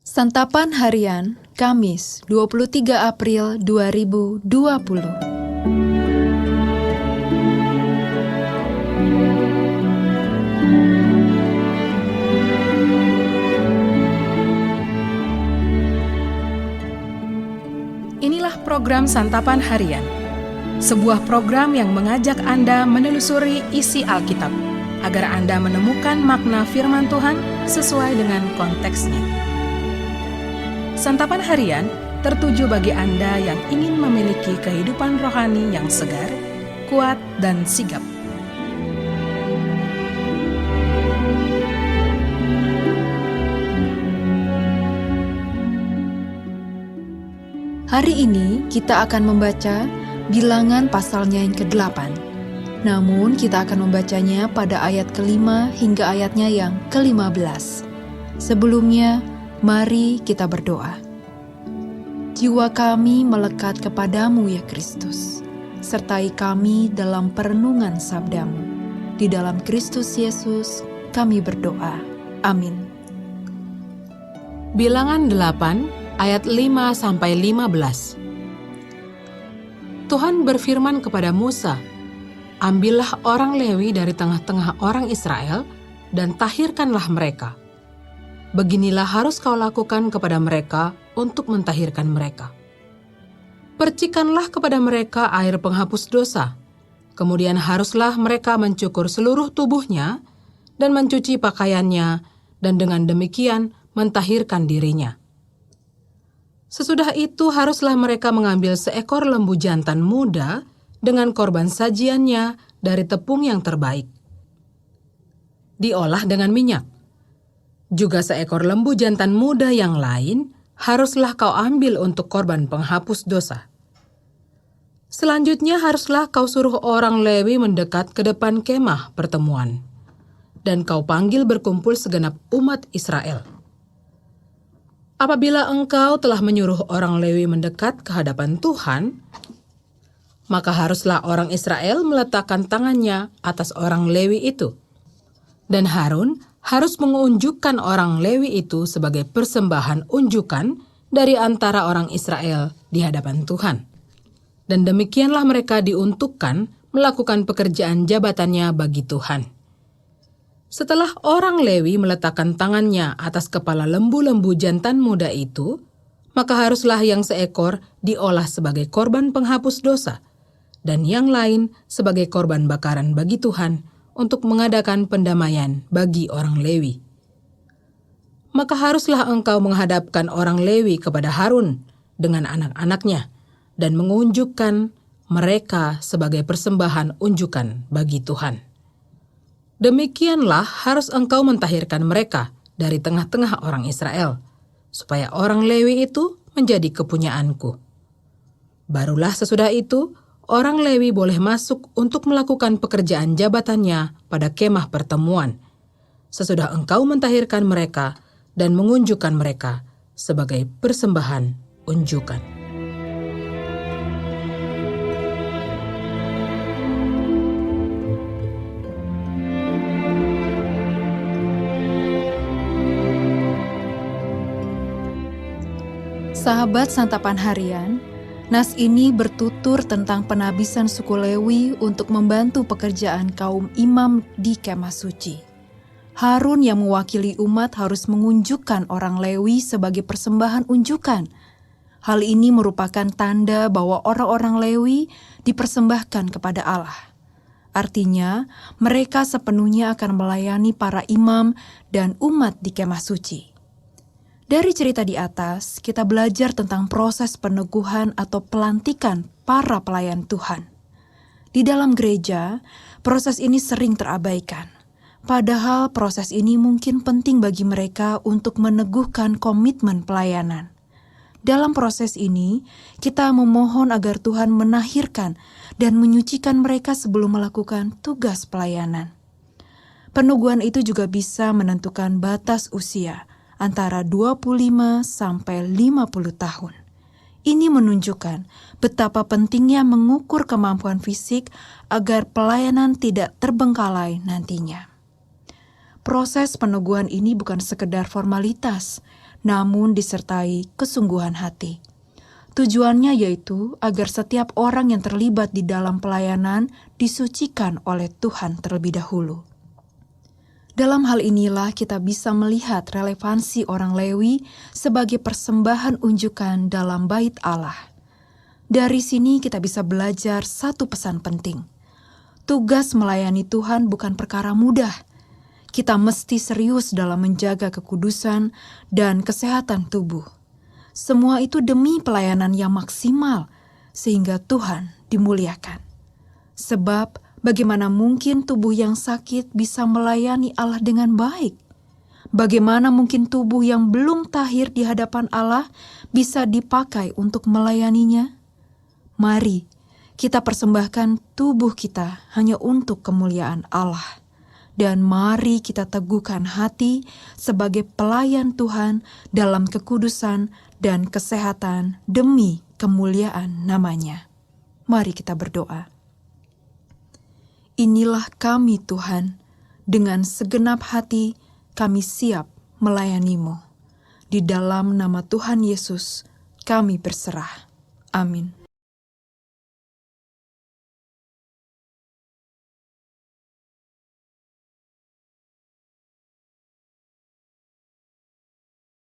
Santapan Harian, Kamis, 23 April 2020. Inilah program Santapan Harian, sebuah program yang mengajak Anda menelusuri isi Alkitab, agar Anda menemukan makna firman Tuhan sesuai dengan konteksnya. Santapan Harian tertuju bagi Anda yang ingin memiliki kehidupan rohani yang segar, kuat, dan sigap. Hari ini kita akan membaca Bilangan pasalnya yang ke-8. Namun kita akan membacanya pada ayat ke-5 hingga ayatnya yang ke-15. Sebelumnya, mari kita berdoa. Jiwa kami melekat kepadamu ya Kristus. Sertai kami dalam perenungan sabdamu. Di dalam Kristus Yesus kami berdoa. Amin. Bilangan 8 ayat 5-15. Tuhan berfirman kepada Musa, "Ambillah orang Lewi dari tengah-tengah orang Israel dan tahirkanlah mereka. Beginilah harus kau lakukan kepada mereka untuk mentahirkan mereka. Percikanlah kepada mereka air penghapus dosa. Kemudian haruslah mereka mencukur seluruh tubuhnya dan mencuci pakaiannya, dan dengan demikian mentahirkan dirinya. Sesudah itu haruslah mereka mengambil seekor lembu jantan muda dengan korban sajiannya dari tepung yang terbaik. Diolah dengan minyak. Juga seekor lembu jantan muda yang lain haruslah kau ambil untuk korban penghapus dosa. Selanjutnya haruslah kau suruh orang Lewi mendekat ke depan kemah pertemuan, dan kau panggil berkumpul segenap umat Israel. Apabila engkau telah menyuruh orang Lewi mendekat ke hadapan Tuhan, maka haruslah orang Israel meletakkan tangannya atas orang Lewi itu. Dan Harun harus mengunjukkan orang Lewi itu sebagai persembahan unjukan dari antara orang Israel di hadapan Tuhan. Dan demikianlah mereka diuntukkan melakukan pekerjaan jabatannya bagi Tuhan. Setelah orang Lewi meletakkan tangannya atas kepala lembu-lembu jantan muda itu, maka haruslah yang seekor diolah sebagai korban penghapus dosa, dan yang lain sebagai korban bakaran bagi Tuhan untuk mengadakan pendamaian bagi orang Lewi. Maka haruslah engkau menghadapkan orang Lewi kepada Harun dengan anak-anaknya, dan mengunjukkan mereka sebagai persembahan unjukan bagi Tuhan. Demikianlah harus engkau mentahirkan mereka dari tengah-tengah orang Israel, supaya orang Lewi itu menjadi kepunyaanku. Barulah sesudah itu, orang Lewi boleh masuk untuk melakukan pekerjaan jabatannya pada kemah pertemuan, sesudah engkau mentahirkan mereka dan mengunjukkan mereka sebagai persembahan unjukan." Sahabat Santapan Harian, nas ini bertutur tentang penabisan suku Lewi untuk membantu pekerjaan kaum imam di kemah suci. Harun yang mewakili umat harus mengunjukkan orang Lewi sebagai persembahan unjukan. Hal ini merupakan tanda bahwa orang-orang Lewi dipersembahkan kepada Allah. Artinya, mereka sepenuhnya akan melayani para imam dan umat di kemah suci. Dari cerita di atas, kita belajar tentang proses peneguhan atau pelantikan para pelayan Tuhan. Di dalam gereja, proses ini sering terabaikan. Padahal proses ini mungkin penting bagi mereka untuk meneguhkan komitmen pelayanan. Dalam proses ini, kita memohon agar Tuhan menahirkan dan menyucikan mereka sebelum melakukan tugas pelayanan. Peneguhan itu juga bisa menentukan batas usia, antara 25 sampai 50 tahun. Ini menunjukkan betapa pentingnya mengukur kemampuan fisik agar pelayanan tidak terbengkalai nantinya. Proses peneguhan ini bukan sekedar formalitas, namun disertai kesungguhan hati. Tujuannya yaitu agar setiap orang yang terlibat di dalam pelayanan disucikan oleh Tuhan terlebih dahulu. Dalam hal inilah kita bisa melihat relevansi orang Lewi sebagai persembahan unjukan dalam bait Allah. Dari sini kita bisa belajar satu pesan penting. Tugas melayani Tuhan bukan perkara mudah. Kita mesti serius dalam menjaga kekudusan dan kesehatan tubuh. Semua itu demi pelayanan yang maksimal, sehingga Tuhan dimuliakan. Sebab bagaimana mungkin tubuh yang sakit bisa melayani Allah dengan baik? Bagaimana mungkin tubuh yang belum tahir di hadapan Allah bisa dipakai untuk melayaninya? Mari kita persembahkan tubuh kita hanya untuk kemuliaan Allah. Dan mari kita teguhkan hati sebagai pelayan Tuhan dalam kekudusan dan kesehatan demi kemuliaan nama-Nya. Mari kita berdoa. Inilah kami Tuhan, dengan segenap hati kami siap melayani-Mu. Di dalam nama Tuhan Yesus kami berserah. Amin.